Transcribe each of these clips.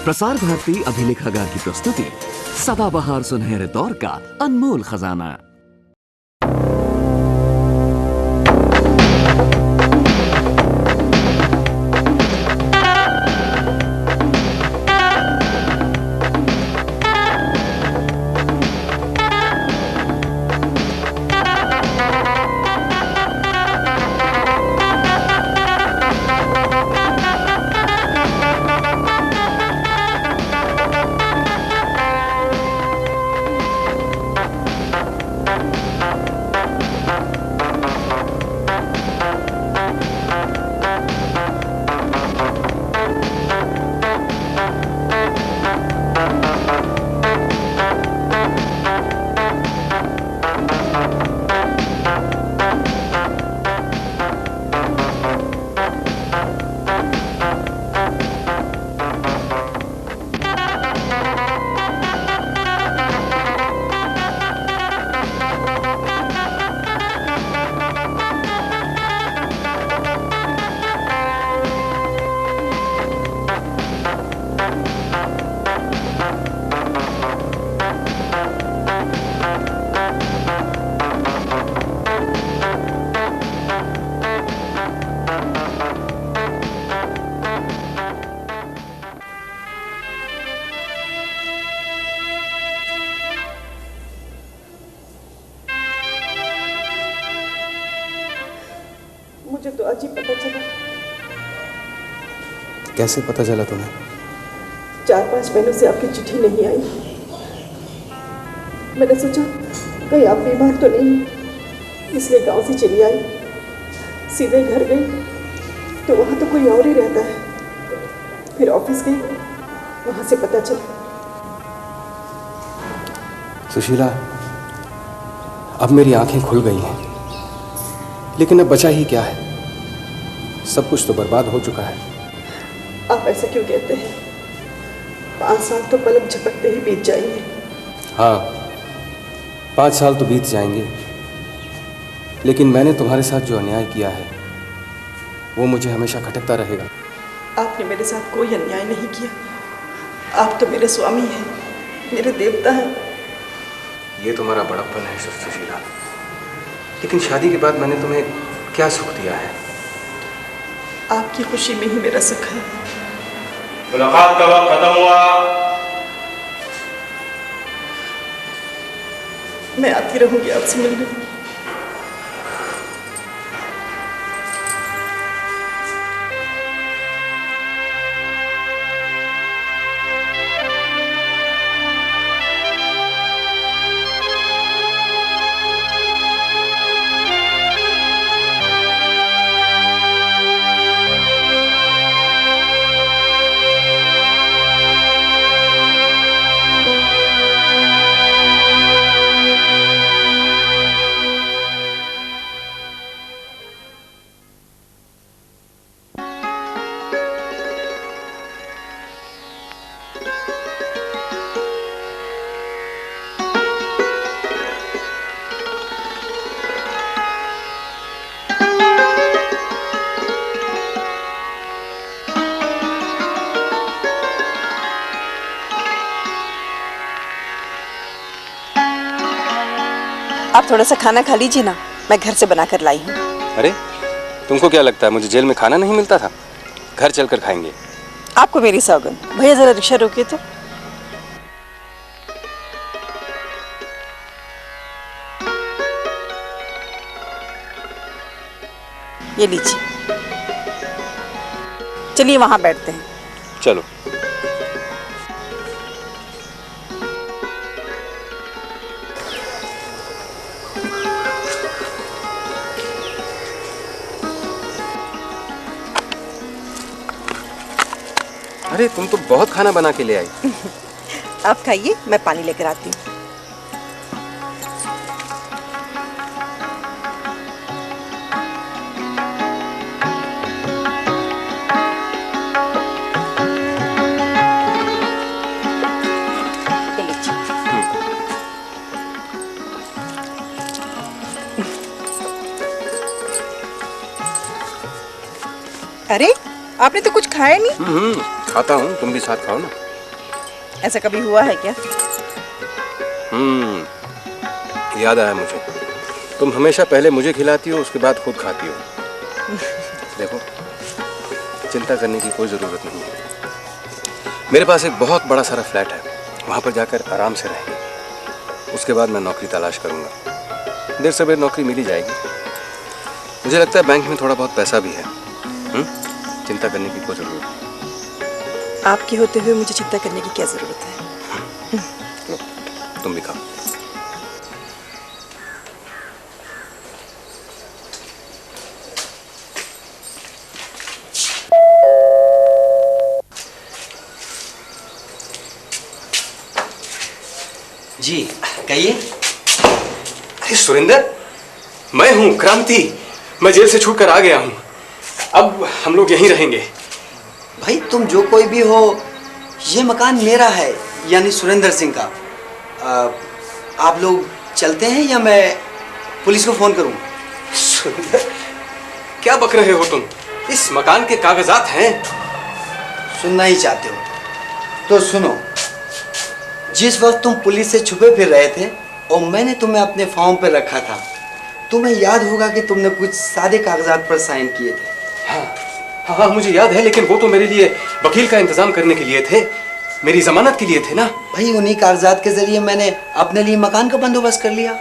प्रसार भारती अभिलेखागार की प्रस्तुति सदाबहार सुनहरे दौर का अनमोल खजाना। मुझे तो आज ही पता चला। कैसे पता चला तुम्हें? 4-5 महीनों से आपकी चिट्ठी नहीं आई। मैंने सोचा कहीं आप बीमार तो नहीं, इसलिए गांव से चली आई। सीधे घर गई तो वहाँ तो कोई और ही रहता है। फिर ऑफिस गई, वहाँ से पता चला। सुशीला, अब मेरी आंखें खुल गई हैं, लेकिन अब बचा ही क्या है? सब कुछ तो बर्बाद हो चुका है। आप ऐसा क्यों कहते हैं? 5 साल तो पलक झपकते ही बीत जाएंगे। हाँ, 5 साल तो बीत जाएंगे, लेकिन मैंने तुम्हारे साथ जो अन्याय किया है वो मुझे हमेशा खटकता रहेगा। आपने मेरे साथ कोई अन्याय नहीं किया। आप तो मेरे स्वामी हैं, मेरे देवता हैं। ये तुम्हारा बड़प्पन है सुशीला, लेकिन शादी के बाद मैंने तुम्हें क्या सुख दिया है? आपकी खुशी में ही मेरा सुख है। मुलाकात का वक्त खत्म हुआ। मैं आती रहूंगी आपसे मिलने। आप थोड़ा सा खाना खा लीजिए ना, मैं घर से बनाकर लाई हूँ। अरे, तुमको क्या लगता है मुझे जेल में खाना नहीं मिलता था? घर चलकर खाएंगे। आपको मेरी सौगंध। भैया जरा रिक्शा रोकिए तो। ये लीजिए, चलिए वहां बैठते हैं। चलो। अरे, तुम तो बहुत खाना बना के ले आई। आप खाइए, मैं पानी लेकर आती हूँ। अरे, आपने तो कुछ खाया नहीं। खाता हूँ, तुम भी साथ खाओ ना। ऐसा कभी हुआ है क्या? याद आया मुझे। तुम हमेशा पहले मुझे खिलाती हो, उसके बाद खुद खाती हो। देखो, चिंता करने की कोई ज़रूरत नहीं है। मेरे पास एक बहुत बड़ा सारा फ्लैट है, वहाँ पर जाकर आराम से रहेंगे। उसके बाद मैं नौकरी तलाश करूँगा। देर से देर नौकरी मिल ही जाएगी। मुझे लगता है बैंक में थोड़ा बहुत पैसा भी है। चिंता करने की कोई ज़रूरत नहीं। आपके होते हुए मुझे चिंता करने की क्या ज़रूरत है? लो, तुम भी खाओ। जी कहिए। अरे सुरेंद्र, मैं हूँ क्रांति। मैं जेल से छूटकर आ गया हूँ। अब हम लोग यहीं रहेंगे। भाई तुम जो कोई भी हो, ये मकान मेरा है, यानी सुरेंद्र सिंह का। आप लोग चलते हैं या मैं पुलिस को फोन करूं? सुरेंद्र, क्या बक रहे हो तुम? इस मकान के कागजात हैं। सुनना ही चाहते हो तो सुनो। जिस वक्त तुम पुलिस से छुपे फिर रहे थे और मैंने तुम्हें अपने फॉर्म पर रखा था, तुम्हें याद होगा कि तुमने कुछ सादे कागजात पर साइन किए थे। हाँ, मुझे याद है, लेकिन वो तो मेरे लिए वकील का इंतजाम करने के लिए थे, मेरी जमानत के लिए थे ना। भाई उन्हीं कागजात के जरिए मैंने अपने लिए मकान का बंदोबस्त कर लिया।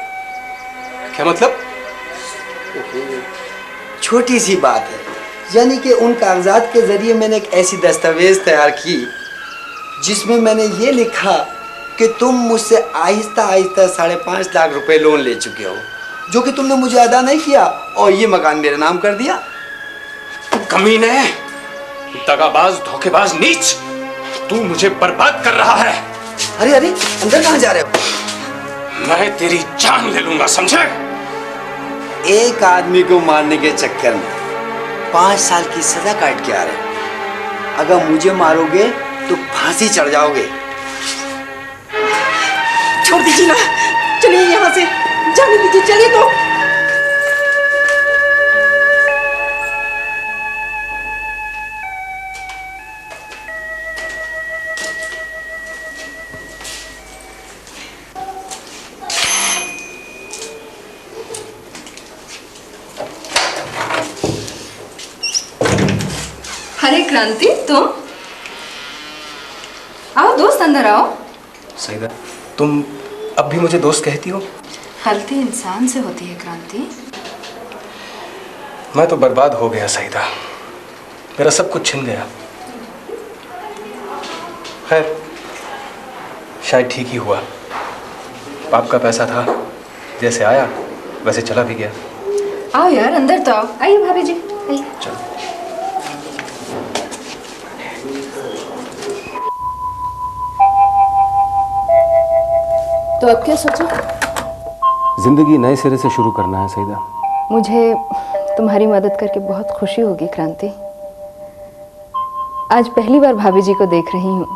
क्या मतलब? छोटी सी बात है, यानी कि उन कागजात के जरिए मैंने एक ऐसी दस्तावेज तैयार की जिसमें मैंने ये लिखा कि तुम मुझसे आहिस्ता आहिस्ता 5.5 लाख रुपए लोन ले चुके हो, जो कि तुमने मुझे अदा नहीं किया और ये मकान मेरे नाम कर दिया। कमीने, दगाबाज, धोखेबाज, नीच, तू मुझे बर्बाद कर रहा है। अरे अरे, अंदर कहाँ जा रहे हो? मैं तेरी जान ले लूंगा, समझे? एक आदमी को मारने के चक्कर में 5 साल की सजा काट के आ रहे हो। अगर मुझे मारोगे तो फांसी चढ़ जाओगे। छोड़ दीजिए ना, चलिए यहाँ से, जाने दीजिए, चलिए तो। अरे क्रांति, तुम आओ दोस्त, अंदर आओ। सईदा, तुम अब भी मुझे दोस्त कहती हो? गलती इंसान से होती है क्रांति। मैं तो बर्बाद हो गया सईदा, मेरा सब कुछ छिन गया। खैर, शायद ठीक ही हुआ। बाप का पैसा था, जैसे आया वैसे चला भी गया। आओ यार, अंदर तो आओ। आइए भाभी जी, आइए। चलो। तो अब क्या सोचा? जिंदगी नए सिरे से शुरू करना है सईदा। मुझे तुम्हारी मदद करके बहुत खुशी होगी क्रांति। आज पहली बार भाभी जी को देख रही हूँ।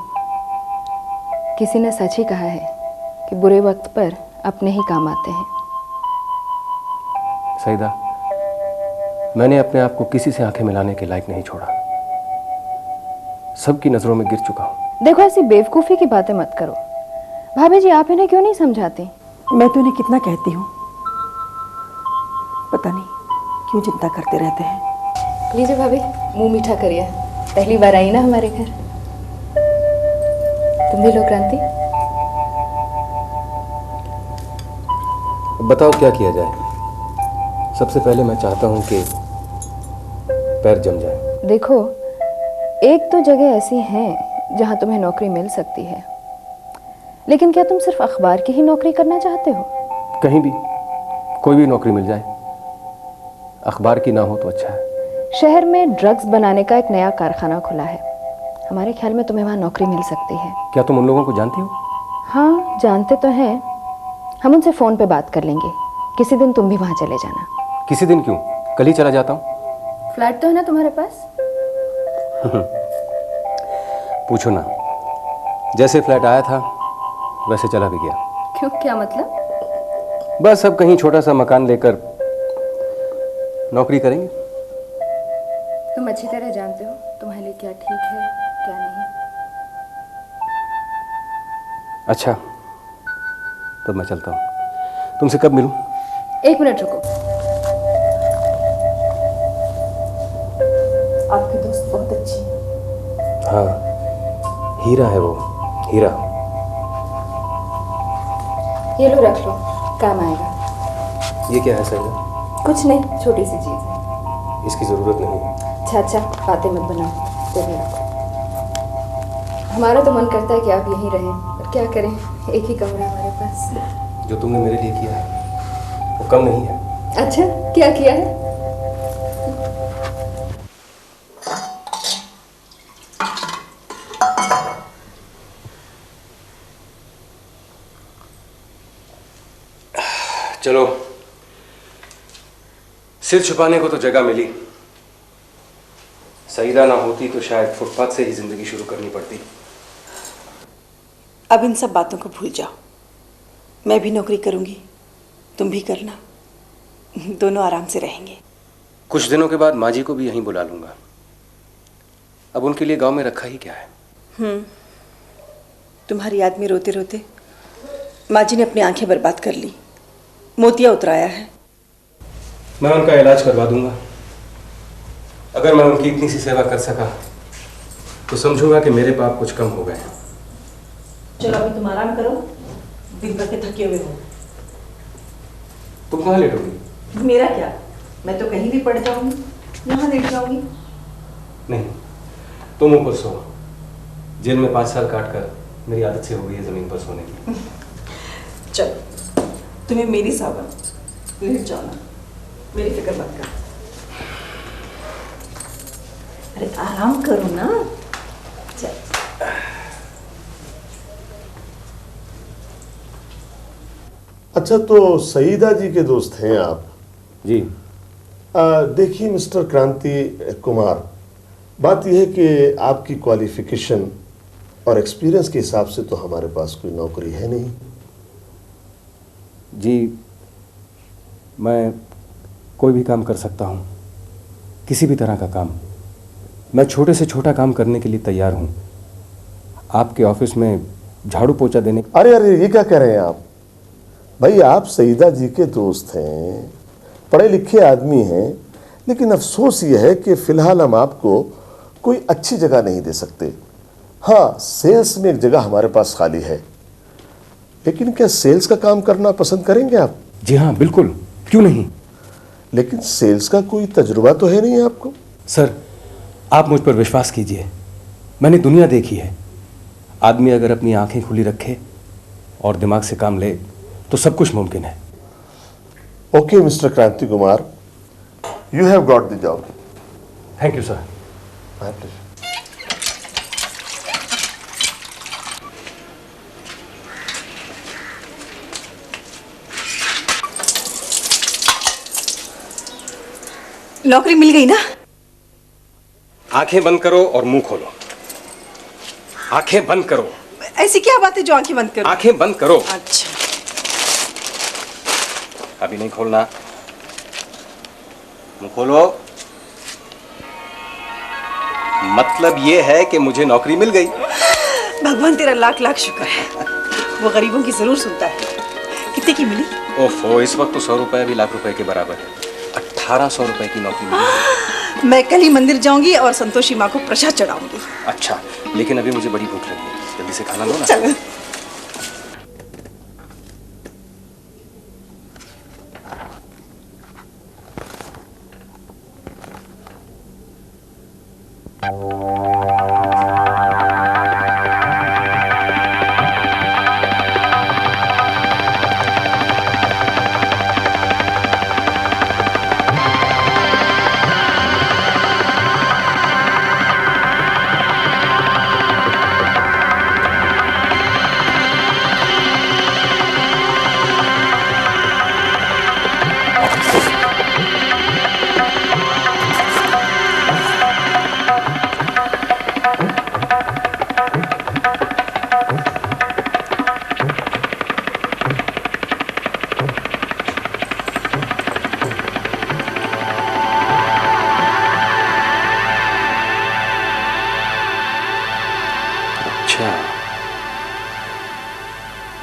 किसी ने सच ही कहा है कि बुरे वक्त पर अपने ही काम आते हैं। सईदा, मैंने अपने आप को किसी से आंखें मिलाने के लायक नहीं छोड़ा। सबकी नजरों में गिर चुका हूँ। देखो, ऐसी बेवकूफ़ी की बातें मत करो। भाभी जी, आप इन्हें क्यों नहीं समझाती? मैं तो इन्हें कितना कहती हूँ, पता नहीं क्यों चिंता करते रहते हैं। लीजिए भाभी, मुंह मीठा करिए। पहली बार आई ना हमारे घर। तुम भी लो क्रांति। बताओ क्या किया जाए? सबसे पहले मैं चाहता हूँ कि पैर जम जाए। देखो, एक तो जगह ऐसी हैं जहाँ तुम्हें नौकरी मिल सकती है, लेकिन क्या तुम सिर्फ अखबार की ही नौकरी करना चाहते हो? कहीं भी कोई भी नौकरी मिल जाए, अखबार की ना हो तो अच्छा है। शहर में ड्रग्स बनाने का एक नया कारखाना खुला है। हमारे ख्याल में तुम्हें वहाँ नौकरी मिल सकती है। क्या तुम उन लोगों को जानती हो? हाँ, जानते तो हैं। हम उनसे फ़ोन पे बात कर लेंगे। किसी दिन तुम भी वहाँ चले जाना। किसी दिन क्यों, कल ही चला जाता हूँ। फ्लैट तो है ना तुम्हारे पास? पूछो ना, जैसे फ्लैट आया था वैसे चला भी गया। क्यों, क्या मतलब? बस अब कहीं छोटा सा मकान लेकर नौकरी करेंगे। तुम अच्छी तरह जानते हो तुम्हारे लिए क्या ठीक है क्या नहीं। अच्छा, तब मैं चलता हूँ। तुमसे कब मिलूं? 1 मिनट रुको। आपकी दोस्त बहुत अच्छी है। हाँ, हीरा है वो, हीरा। ये लो, रख लो, काम आएगा। ये क्या है सर? कुछ नहीं, छोटी सी चीज़ है। इसकी ज़रूरत नहीं है। अच्छा, बातें मत बनाओ, टेबल रखो। हमारा तो मन करता है कि आप यहीं रहें, पर क्या करें, एक ही कमरा हमारे पास। जो तुमने मेरे लिए किया है वो कम नहीं है। अच्छा, क्या किया है? चलो, सिर छुपाने को तो जगह मिली। सईदा ना होती तो शायद फुटपाथ से ही जिंदगी शुरू करनी पड़ती। अब इन सब बातों को भूल जाओ। मैं भी नौकरी करूंगी, तुम भी करना, दोनों आराम से रहेंगे। कुछ दिनों के बाद माँ जी को भी यहीं बुला लूंगा। अब उनके लिए गांव में रखा ही क्या है। तुम्हारी याद में रोते रोते माँ जी ने अपनी आंखें बर्बाद कर ली, मोतिया उतराया है। मैं उनका इलाज करवा दूंगा। अगर मैं उनकी इतनी सी सेवा कर सका तो समझूंगा कि मेरे पाप कुछ कम हो गए। चलो अभी तुम आराम करो, दिन भर के थके हुए हो। तुम कहाँ लेटोगी? मेरा क्या, मैं तो कहीं भी पड़ जाऊंगी, यहाँ लेट जाऊंगी। नहीं, तुम ऊपर सो। जेल में 5 साल काट कर मेरी आदत से हो गई है जमीन पर सोने की। चलो, तुम्हें मेरी सावन, लेट जाओ ना, मेरी फिक्र मत कर। अरे आराम करो ना। चल। अच्छा, तो सईदा जी के दोस्त हैं आप? जी। देखिए मिस्टर क्रांति कुमार, बात यह है कि आपकी क्वालिफिकेशन और एक्सपीरियंस के हिसाब से तो हमारे पास कोई नौकरी है नहीं। जी, मैं कोई भी काम कर सकता हूँ, किसी भी तरह का काम। मैं छोटे से छोटा काम करने के लिए तैयार हूँ। आपके ऑफिस में झाड़ू पोछा देने। अरे अरे, ये क्या कह रहे हैं आप? भाई, आप सईदा जी के दोस्त हैं, पढ़े लिखे आदमी हैं, लेकिन अफसोस ये है कि फिलहाल हम आपको कोई अच्छी जगह नहीं दे सकते। हाँ, सेल्स में एक जगह हमारे पास खाली है, लेकिन क्या सेल्स का काम करना पसंद करेंगे आप? जी हाँ, बिल्कुल, क्यों नहीं। लेकिन सेल्स का कोई तजुर्बा तो है नहीं आपको। सर, आप मुझ पर विश्वास कीजिए, मैंने दुनिया देखी है। आदमी अगर अपनी आंखें खुली रखे और दिमाग से काम ले तो सब कुछ मुमकिन है। ओके मिस्टर क्रांति Kumar, you have got the job. Thank you sir. My pleasure. नौकरी मिल गई ना? आंखें बंद करो और मुंह खोलो। आंखें बंद करो। ऐसी क्या बात है जो आंखें बंद करो? आंखें बंद करो। अच्छा, अभी नहीं खोलना, मुंह खोलो। मतलब ये है कि मुझे नौकरी मिल गई। भगवान तेरा लाख लाख शुक्र है, वो गरीबों की जरूर सुनता है। कितने की मिली? ओफो, इस वक्त तो 100 रुपए भी लाख रुपए के बराबर है। 1800 रुपए की नौकरी मिली। मैं कल ही मंदिर जाऊंगी और संतोषी माँ को प्रसाद चढ़ाऊंगी। अच्छा, लेकिन अभी मुझे बड़ी भूख लगी है, जल्दी से खाना लो ना। चलो।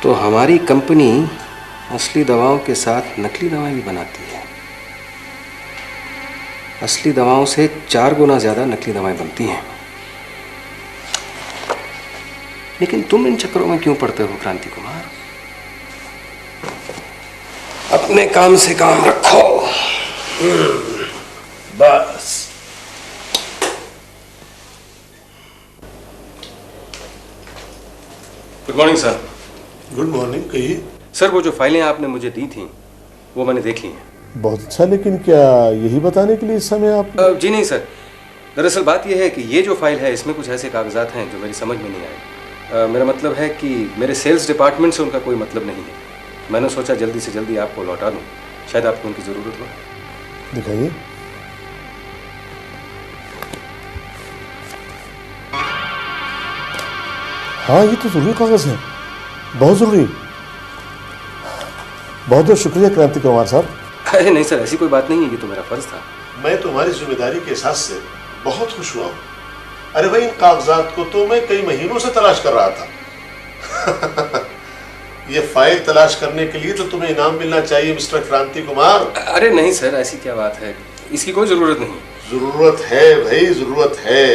तो हमारी कंपनी असली दवाओं के साथ नकली दवाएं भी बनाती है। असली दवाओं से 4 गुना ज्यादा नकली दवाएं बनती हैं। लेकिन तुम इन चक्करों में क्यों पड़ते हो क्रांति कुमार? अपने काम से काम रखो। बस। Good morning sir. Good morning. कहिए सर, वो जो फाइलें आपने मुझे दी थी वो मैंने देख ली हैं। बहुत अच्छा, लेकिन क्या यही बताने के लिए इस समय आप? जी नहीं सर, दरअसल बात यह है कि ये जो फाइल है इसमें कुछ ऐसे कागजात हैं जो मेरी समझ में नहीं आए। मेरा मतलब है कि मेरे सेल्स डिपार्टमेंट से उनका कोई मतलब नहीं है। मैंने सोचा जल्दी से जल्दी आपको लौटा दूं, शायद आपको उनकी ज़रूरत हो। दिखाइए। हाँ, ये तो जरूरी कागज है, बहुत जरूरी। बहुत बहुत शुक्रिया क्रांति कुमार साहब। अरे नहीं सर, ऐसी कोई बात नहीं है, ये तो मेरा फर्ज था। मैं तुम्हारी जिम्मेदारी के एहसास से बहुत खुश हुआ हूँ। अरे भाई, इन कागजात को तो मैं कई महीनों से तलाश कर रहा था। ये फाइल तलाश करने के लिए तो तुम्हें इनाम मिलना चाहिए मिस्टर क्रांति कुमार। अरे नहीं सर, ऐसी क्या बात है, इसकी कोई जरूरत नहीं। जरूरत है भाई, जरूरत है।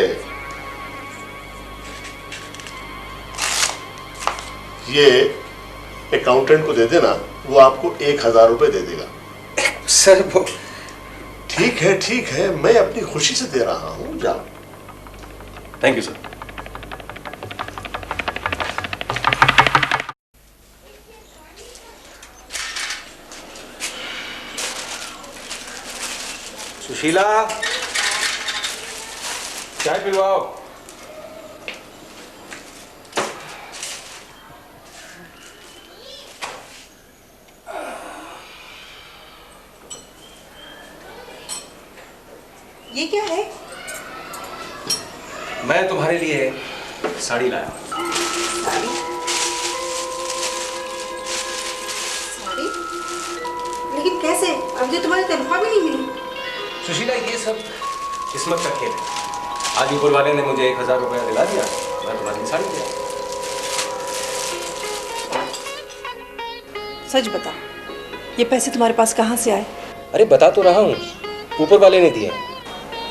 ये अकाउंटेंट को दे देना, वो आपको 1000 रुपए दे देगा। सर वो ठीक है, मैं अपनी खुशी से दे रहा हूँ, जाओ। Thank you sir. सुशीला, चाय पिलवाओ। ये क्या है? मैं तुम्हारे लिए साड़ी लाया हूं। साड़ी? साड़ी? लेकिन कैसे? अभी तो तुम्हारी तनख्वाह भी नहीं मिली। सुशीला, ये सब किस्मत का खेल है। आज ऊपर वाले ने मुझे 1000 रुपया दिला दिया, मैं तुम्हारे लिए साड़ी दिया। सच बता, ये पैसे तुम्हारे पास कहाँ से आए? अरे बता तो रहा हूँ, ऊपर वाले ने दिए हैं।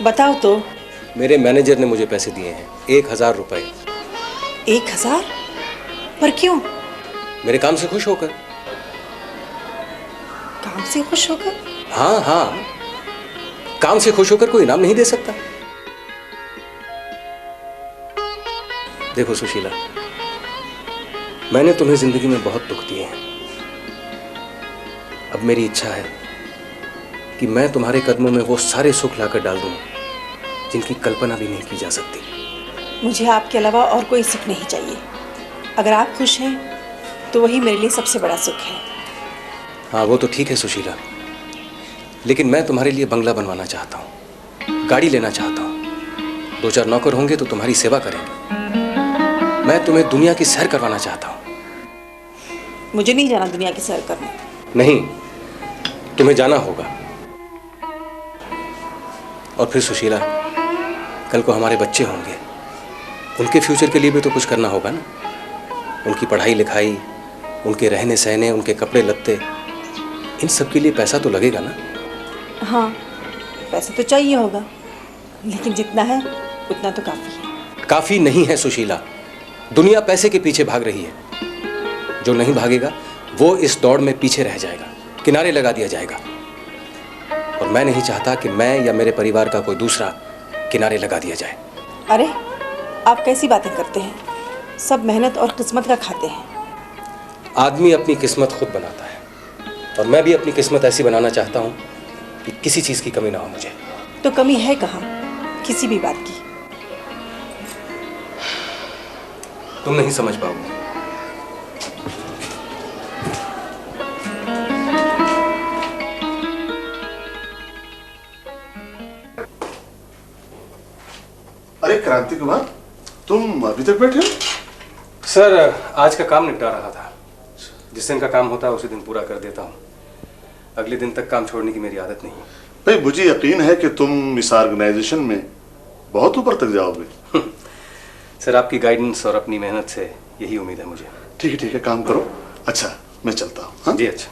बताओ तो। मेरे मैनेजर ने मुझे पैसे दिए हैं, 1000 रुपए। 1000? पर क्यों? मेरे काम से खुश होकर। काम से खुश होकर? हाँ, काम से खुश होकर कोई इनाम नहीं दे सकता। देखो सुशीला, मैंने तुम्हें जिंदगी में बहुत दुख दिए हैं। अब मेरी इच्छा है कि मैं तुम्हारे कदमों में वो सारे सुख लाकर डाल दूं जिनकी कल्पना भी नहीं की जा सकती। मुझे आपके अलावा और कोई सुख नहीं चाहिए। अगर आप खुश हैं तो वही मेरे लिए सबसे बड़ा सुख है। हाँ, वो तो ठीक है सुशीला, लेकिन मैं तुम्हारे लिए बंगला बनवाना चाहता हूँ, गाड़ी लेना चाहता हूँ, 2-4 नौकर होंगे तो तुम्हारी सेवा करेंगे। मैं तुम्हें दुनिया की सैर करवाना चाहता हूँ। मुझे नहीं जाना दुनिया की सैर करने। नहीं, तुम्हें जाना होगा। और फिर सुशीला, कल को हमारे बच्चे होंगे, उनके फ्यूचर के लिए भी तो कुछ करना होगा ना। उनकी पढ़ाई लिखाई, उनके रहने सहने, उनके कपड़े लत्ते, इन सब के लिए पैसा तो लगेगा ना। हाँ, पैसा तो चाहिए होगा, लेकिन जितना है उतना तो काफ़ी है। काफ़ी नहीं है सुशीला, दुनिया पैसे के पीछे भाग रही है। जो नहीं भागेगा वो इस दौड़ में पीछे रह जाएगा, किनारे लगा दिया जाएगा। और मैं नहीं चाहता कि मैं या मेरे परिवार का कोई दूसरा किनारे लगा दिया जाए। अरे, आप कैसी बातें करते हैं? सब मेहनत और किस्मत का खाते हैं। आदमी अपनी किस्मत खुद बनाता है, और मैं भी अपनी किस्मत ऐसी बनाना चाहता हूँ कि किसी चीज़ की कमी ना हो मुझे। तो कमी है कहाँ किसी भी बात की? तुम नहीं समझ पाओगे। अरे क्रांति कुमार, तुम अभी तक बैठे हो? सर, आज का काम निपटा रहा था। जिस दिन का काम होता है उसी दिन पूरा कर देता हूँ। अगले दिन तक काम छोड़ने की मेरी आदत नहीं है। भाई, मुझे यकीन है कि तुम इस ऑर्गेनाइजेशन में बहुत ऊपर तक जाओगे। सर, आपकी गाइडेंस और अपनी मेहनत से यही उम्मीद है मुझे। ठीक है, काम करो। अच्छा मैं चलता हूँ। हाँ? जी अच्छा।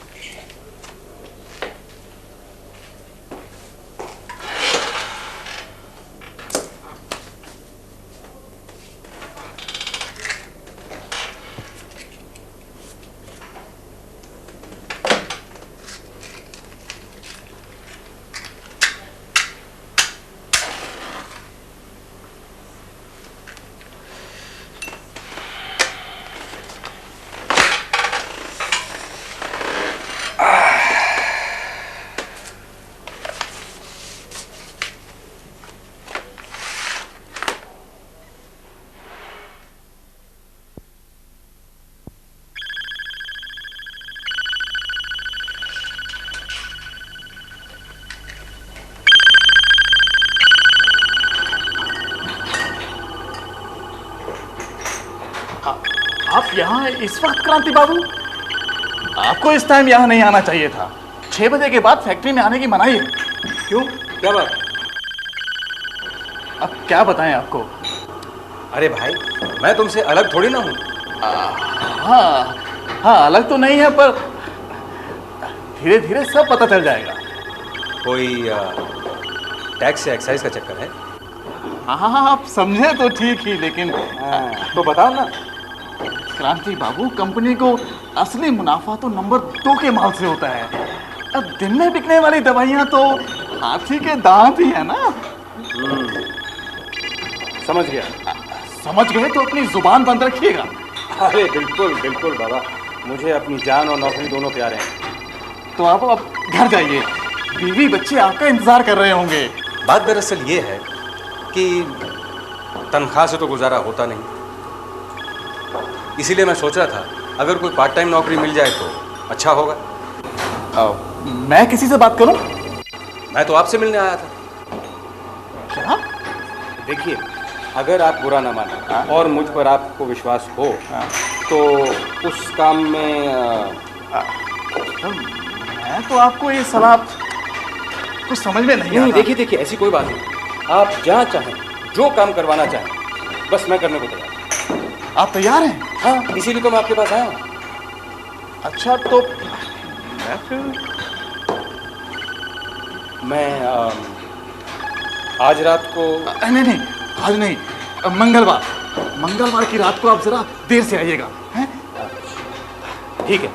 आप यहाँ इस वक्त क्रांति बाबू? आपको इस टाइम यहाँ नहीं आना चाहिए था। 6 बजे के बाद फैक्ट्री में आने की मनाही है। क्यों, क्या बात? अब क्या बताएं आपको? अरे भाई, मैं तुमसे अलग थोड़ी ना हूँ। हाँ हाँ, अलग तो नहीं है, पर धीरे धीरे सब पता चल जाएगा। कोई टैक्स या एक्साइज का चक्कर है? हाँ हाँ हाँ, आप समझे तो ठीक ही, लेकिन तो बताओ ना। क्रांति बाबू, कंपनी को असली मुनाफा तो नंबर 2 के माल से होता है। अब दिन में बिकने वाली दवाइयाँ तो हाथी के दांत ही है ना। समझ गया। समझ गए तो अपनी जुबान बंद रखिएगा। अरे बिल्कुल बिल्कुल बाबा, मुझे अपनी जान और नौकरी दोनों प्यारे हैं। तो आप अब घर जाइए, बीवी बच्चे आपका इंतजार कर रहे होंगे। बात दरअसल ये है कि तनख्वाह से तो गुजारा होता नहीं, इसीलिए मैं सोच रहा था अगर कोई पार्ट टाइम नौकरी मिल जाए तो अच्छा होगा। मैं किसी से बात करूं? मैं तो आपसे मिलने आया था। क्या? देखिए, अगर आप बुरा ना माने और मुझ पर आपको विश्वास हो तो उस काम में मैं तो आपको ये सलाह कुछ समझ में नहीं आता। देखिए ऐसी कोई बात नहीं। आप जहाँ चाहें, जो काम करवाना चाहें, बस मैं करने को तैयार हूँ। आप तैयार हैं? हाँ, इसीलिए तो मैं आपके पास आया हूँ। अच्छा, तो मैं फिर आज रात को नहीं, आज नहीं, मंगलवार की रात को आप जरा देर से आइएगा। हैं? ठीक है।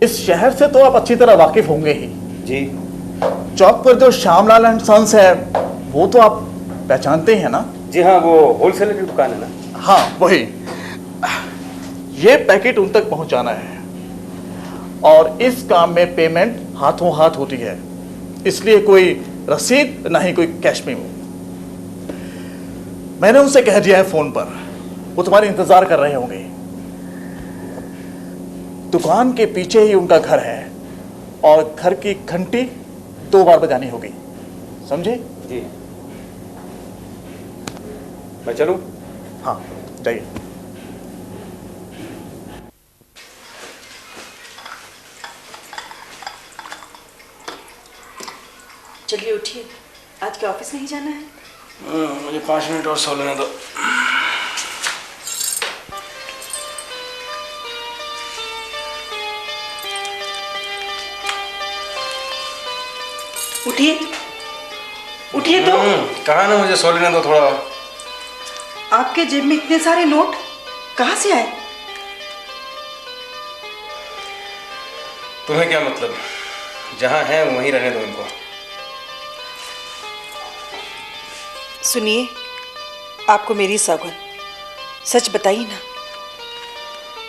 इस शहर से तो आप अच्छी तरह वाकिफ होंगे ही। जी। चौक पर जो श्यामलाल एंड सन्स है, वो तो आप पहचानते हैं ना? जी हाँ, वो होलसेलर की दुकान है ना? हाँ, वही। ये पैकेट उन तक पहुंचाना है और इस काम में पेमेंट हाथों हाथ होती है, इसलिए कोई रसीद ना ही कोई कैश में। मैंने उनसे कह दिया है फोन पर, वो तुम्हारे इंतजार कर रहे होंगे। दुकान के पीछे ही उनका घर है और घर की घंटी 2 बार बजानी होगी, समझे? जी। मैं चलूं? हाँ, जाइए। चलिए उठिए, आज के ऑफिस नहीं जाना है? मुझे 5 मिनट और सो लेने दो। उठिए, उठिए तो। कहा ना मुझे सो लेने दो थोड़ा। आपके जेब में इतने सारे नोट कहाँ से आए? तुम्हें क्या मतलब? जहां है वहीं रहने दो इनको। सुनिए, आपको मेरी सौगंध, सच बताइए ना,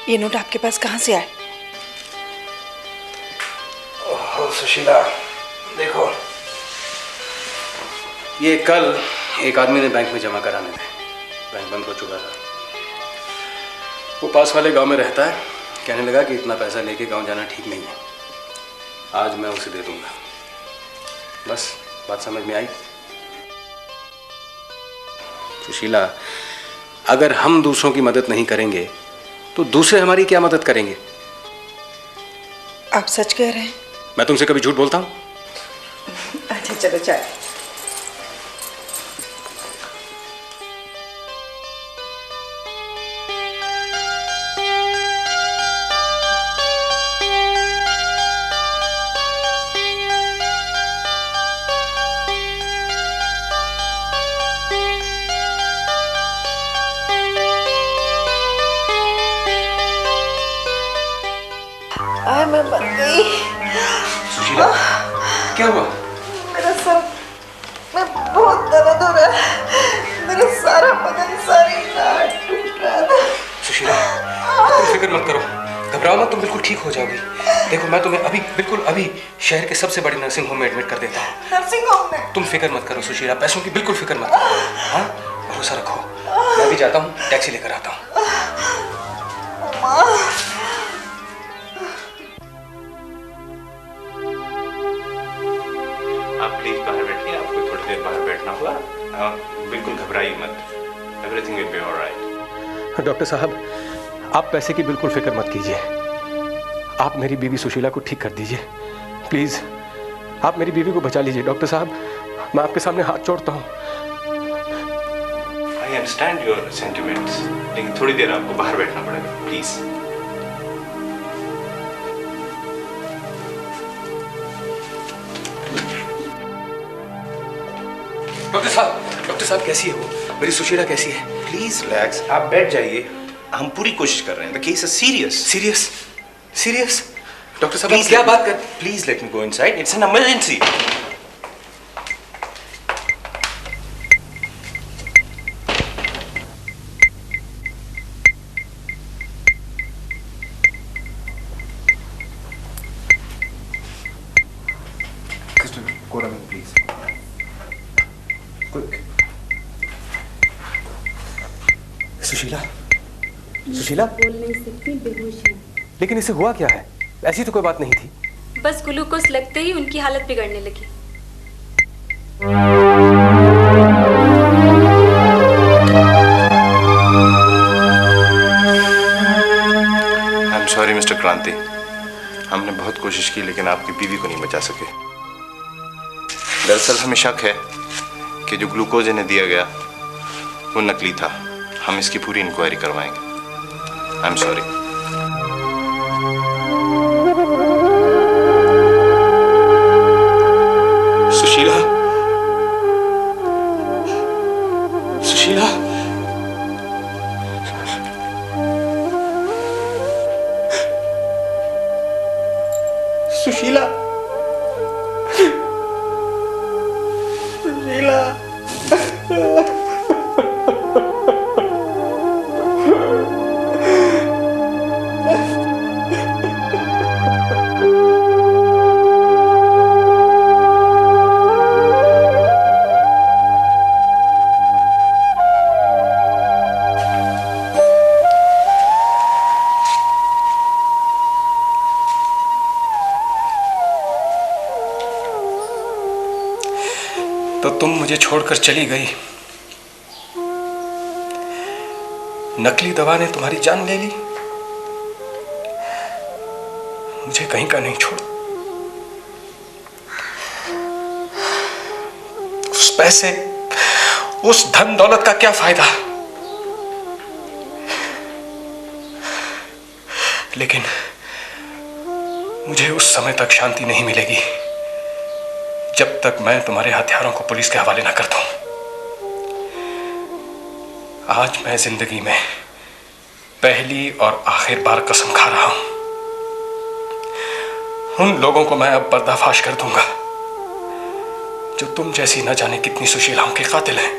ये नोट आपके पास कहाँ से आए? ओह सुशीला, देखो, ये कल एक आदमी ने बैंक में जमा कराने थे। बैंक बंद हो चुका था। वो पास वाले गांव में रहता है। कहने लगा कि इतना पैसा लेके गांव जाना ठीक नहीं है, आज मैं उसे दे दूंगा। बस बात समझ में आई? सुशीला, अगर हम दूसरों की मदद नहीं करेंगे तो दूसरे हमारी क्या मदद करेंगे? आप सच कह रहे हैं? मैं तुमसे कभी झूठ बोलता हूं? अच्छा चलो चाय। गई। सुशीला, क्या हुआ? मेरा सर में बहुत दर्द हो रहा है। मेरा सारा बदन, सारी नाड़ टूट रहा था। सुशीला, तुम फिक्र मत करो, घबराओ मत, तुम बिल्कुल ठीक हो जाओगी। देखो मैं तुम्हें अभी शहर के सबसे बड़े नर्सिंग होम में एडमिट कर देता हूँ। नर्सिंग होम में? तुम फिक्र मत करो सुशीला, पैसों की बिल्कुल फिक्र मत करो। हाँ, भरोसा रखो। मैं भी जाता हूँ, टैक्सी लेकर आता हूँ। आप प्लीज बाहर बैठिए, आपको थोड़ी देर बाहर बैठना होगा। बिल्कुल घबराइए मत, everything will be alright. Doctor साहब, आप पैसे की बिल्कुल फिक्र मत कीजिए। आप मेरी बीवी सुशीला को ठीक कर दीजिए प्लीज। आप मेरी बीवी को बचा लीजिए डॉक्टर साहब, मैं आपके सामने हाथ जोड़ता हूँ। आई अंडरस्टैंड योर सेंटिमेंट्स, लेकिन थोड़ी देर आपको बाहर बैठना पड़ेगा प्लीज। डॉक्टर साहब कैसी है वो? मेरी सुशीला कैसी है? प्लीज रिलैक्स, आप बैठ जाइए। हम पूरी कोशिश कर रहे हैं। The case is serious. Serious? Serious? Doctor साहब आप क्या बात कर? Please let me go inside, it's an emergency. Go to me, please. Quick. Sushila, Sushila बोल नहीं सकती, बेहोश है। लेकिन इसे हुआ क्या है? ऐसी तो कोई बात नहीं थी। बस ग्लूकोज लगते ही उनकी हालत बिगड़ने लगी। आई एम सॉरी मिस्टर क्रांति, हमने बहुत कोशिश की लेकिन आपकी बीवी को नहीं बचा सके। दरअसल हमें शक है कि जो ग्लूकोज इन्हें दिया गया वो नकली था। हम इसकी पूरी इंक्वायरी करवाएंगे। I am sorry. Sushila, Sushila, Sushila, Sushila. तो तुम मुझे छोड़कर चली गई। नकली दवा ने तुम्हारी जान ले ली। मुझे कहीं का नहीं छोड़। उस पैसे, उस धन दौलत का क्या फायदा? लेकिन मुझे उस समय तक शांति नहीं मिलेगी जब तक मैं तुम्हारे हथियारों को पुलिस के हवाले न कर दूं। आज मैं जिंदगी में पहली और आखिर बार कसम खा रहा हूं। उन लोगों को मैं अब पर्दाफाश कर दूंगा जो तुम जैसी न जाने कितनी सुशीलाओं के कातिल हैं।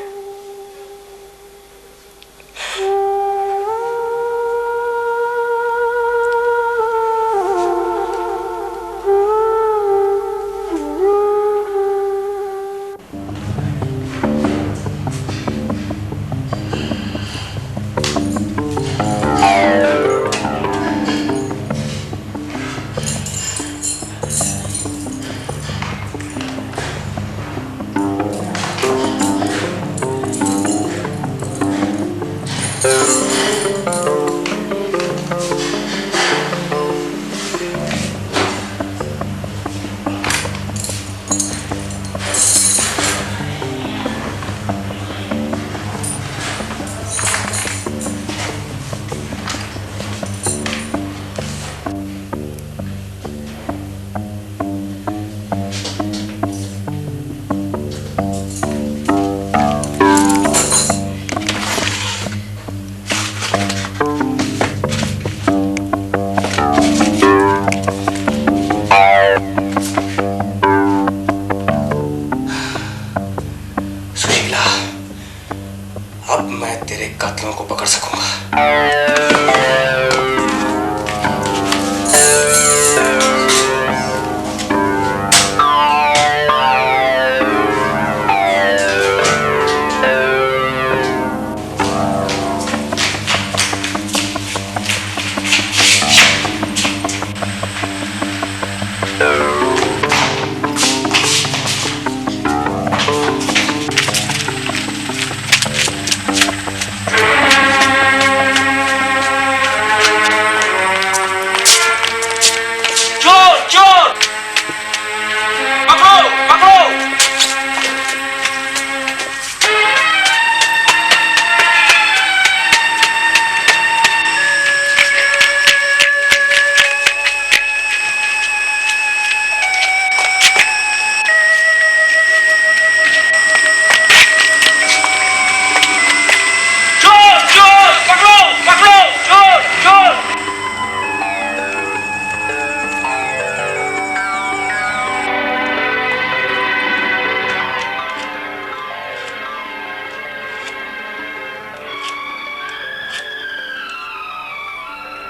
अब मैं तेरे कातिलों को पकड़ सकूंगा।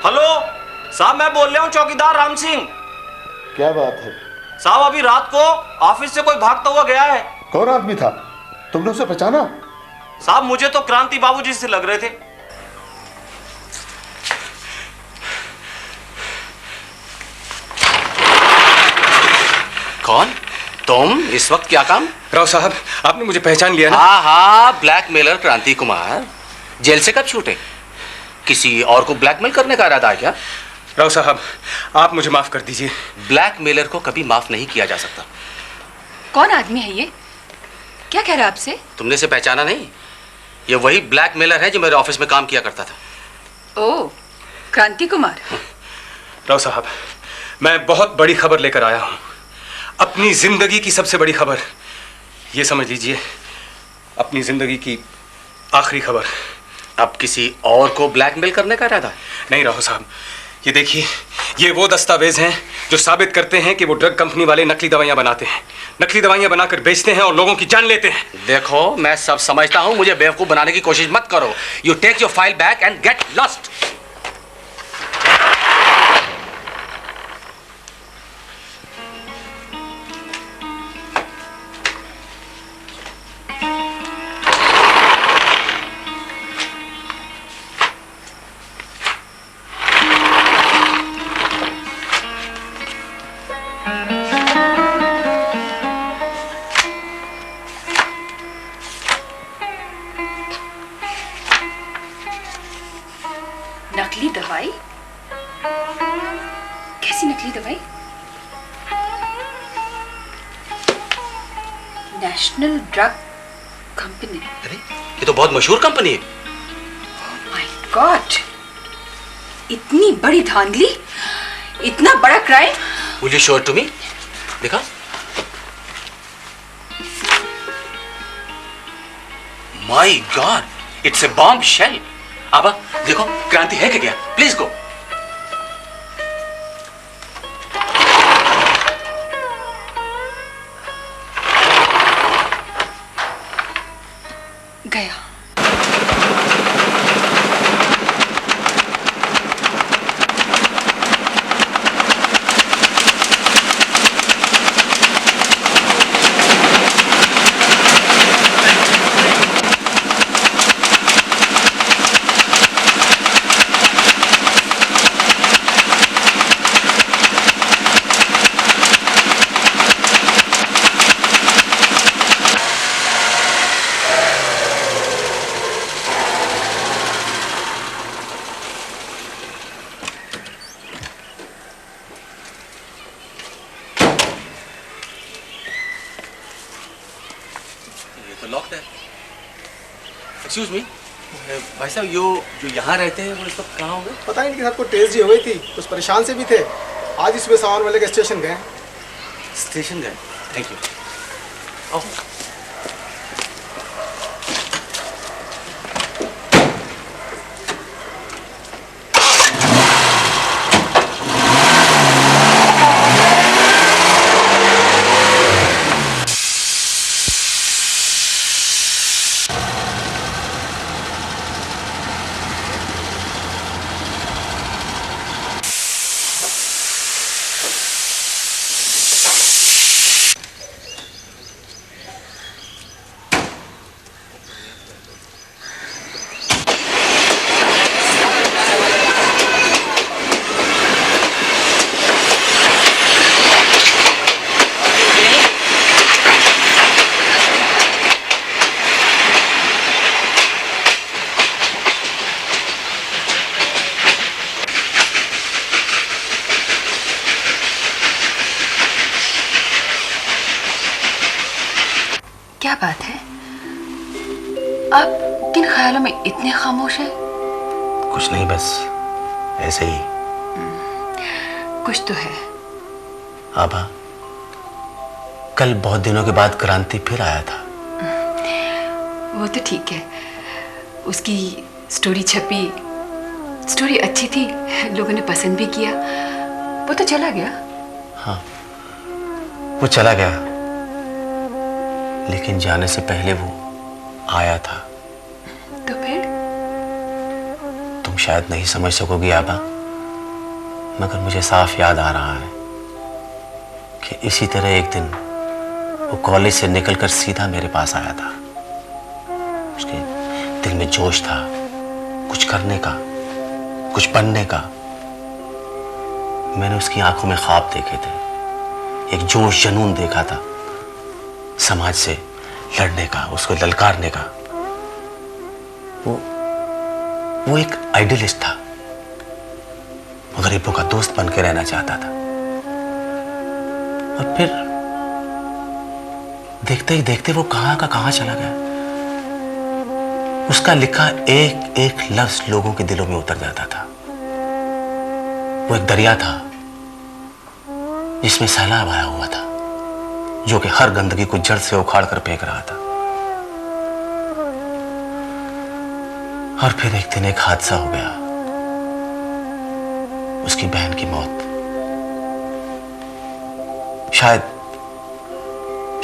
हेलो साहब, मैं बोल रहा हूँ चौकीदार राम सिंह। क्या बात है? साहब अभी रात को ऑफिस से कोई भागता हुआ गया है। कौन आदमी था? तुमने उसे पहचाना? साहब मुझे तो क्रांति बाबूजी से लग रहे थे। कौन? तुम इस वक्त क्या काम? राव साहब, आपने मुझे पहचान लिया ना? हाँ हाँ, ब्लैकमेलर क्रांति कुमार। जेल से कब छूटे? किसी और को ब्लैकमेल करने का इरादा है क्या? राव साहब, आप मुझे माफ कर दीजिए। ब्लैकमेलर को कभी माफ नहीं किया जा सकता। कौन आदमी है ये? क्या कह रहा है आपसे? तुमने इसे पहचाना नहीं? ये वही ब्लैकमेलर है जो मेरे ऑफिस में काम किया करता था। ओह, क्रांति कुमार। राव साहब, मैं बहुत बड़ी खबर लेकर आया हूं। अपनी जिंदगी की सबसे बड़ी खबर। ये समझ लीजिए, अपनी जिंदगी की आखिरी खबर। अब किसी और को ब्लैकमेल करने का इरादा है? नहीं राव साहब, ये देखिए, ये वो दस्तावेज हैं जो साबित करते हैं कि वो ड्रग कंपनी वाले नकली दवाइयां बनाते हैं, नकली दवाइयां बनाकर बेचते हैं और लोगों की जान लेते हैं। देखो, मैं सब समझता हूं, मुझे बेवकूफ बनाने की कोशिश मत करो। You take your file back and get lost. नकली दवाई? कैसी नकली दवाई? National drug company. अरे, ये तो बहुत मशहूर कंपनी है। माय गॉड, इतनी बड़ी धांधली, इतना बड़ा crime. Will you show it to me? देखा? My God, it's a bombshell. आबा, देखो, क्रांति है क्या? Please go. गया। लॉक्ड है। एक्सक्यूज मी, भाई साहब, जो यहाँ रहते हैं वो इस वक्त कहाँ होंगे? पता ही नहीं, कि सबको टेस्ट जी हो गई थी, कुछ परेशान से भी थे। आज ही सुबह सामान वाले के स्टेशन गए। स्टेशन गए? Thank you. आप किन ख्यालों में इतने खामोश हैं? कुछ नहीं, बस ऐसे ही। कुछ तो है। आभा, कल बहुत दिनों के बाद क्रांति फिर आया था। वो तो ठीक है, उसकी स्टोरी छपी, स्टोरी अच्छी थी, लोगों ने पसंद भी किया, वो तो चला गया। हाँ, वो चला गया, लेकिन जाने से पहले वो आया था। तो फिर? तुम शायद नहीं समझ सकोगी आभा, मगर मुझे साफ याद आ रहा है कि इसी तरह एक दिन वो कॉलेज से निकलकर सीधा मेरे पास आया था। उसके दिल में जोश था, कुछ करने का, कुछ बनने का। मैंने उसकी आंखों में ख्वाब देखे थे, एक जोश जुनून देखा था, समाज से लड़ने का, उसको ललकारने का। वो एक आइडियलिस्ट था, गरीबों का दोस्त बन के रहना चाहता था। और फिर देखते ही देखते वो कहां का कहां चला गया। उसका लिखा एक एक लफ्ज लोगों के दिलों में उतर जाता था। वो एक दरिया था जिसमें सैलाब आया हुआ था, जो कि हर गंदगी को जड़ से उखाड़ कर फेंक रहा था। और फिर एक दिन एक हादसा हो गया, उसकी बहन की मौत।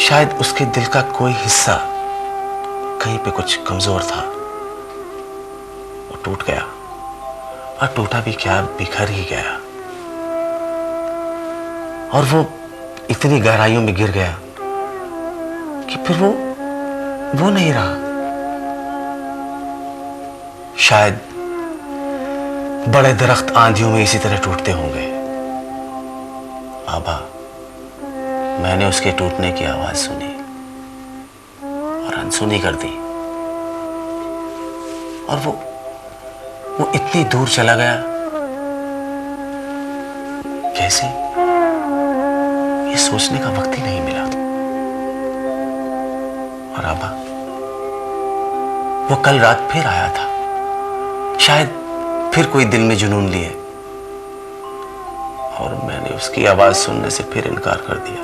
शायद उसके दिल का कोई हिस्सा कहीं पे कुछ कमजोर था, वो टूट गया। और टूटा भी क्या, बिखर ही गया। और वो इतनी गहराइयों में गिर गया कि फिर वो नहीं रहा। शायद बड़े दरख्त आंधियों में इसी तरह टूटते होंगे। आभा, मैंने उसके टूटने की आवाज सुनी और अनसुनी कर दी। और वो इतनी दूर चला गया, कैसे, ये सोचने का वक्त ही नहीं मिला। और आभा, वो कल रात फिर आया था, शायद फिर कोई दिल में जुनून लिए, और मैंने उसकी आवाज सुनने से फिर इनकार कर दिया।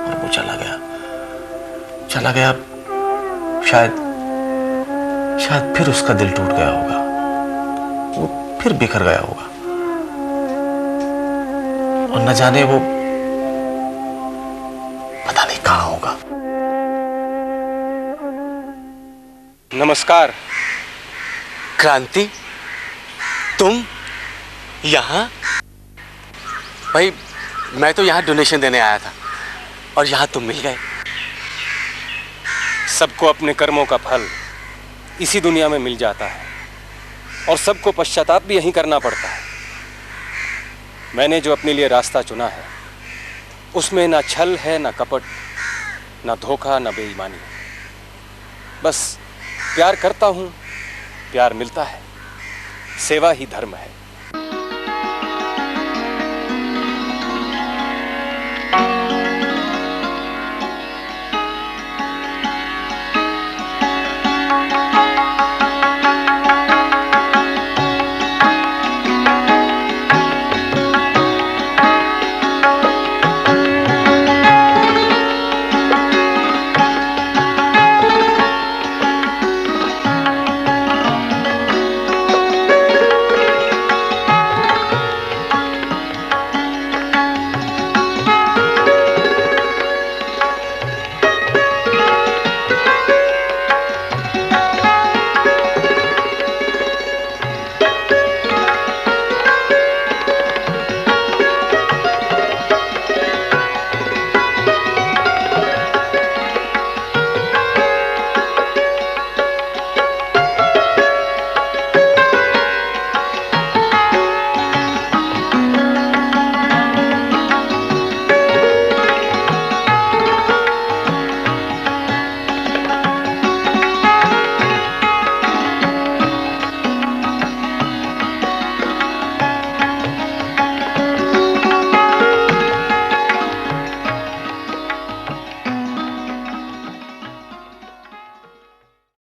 और वो चला गया। शायद फिर उसका दिल टूट गया होगा, वो फिर बिखर गया होगा। और न जाने वो पता नहीं कहां होगा। नमस्कार। क्रांति, तुम यहाँ? भाई, मैं तो यहाँ डोनेशन देने आया था और यहाँ तुम मिल गए। सबको अपने कर्मों का फल इसी दुनिया में मिल जाता है, और सबको पश्चाताप भी यहीं करना पड़ता है। मैंने जो अपने लिए रास्ता चुना है, उसमें ना छल है, ना कपट, ना धोखा, ना बेईमानी। बस प्यार करता हूं, प्यार मिलता है, सेवा ही धर्म है।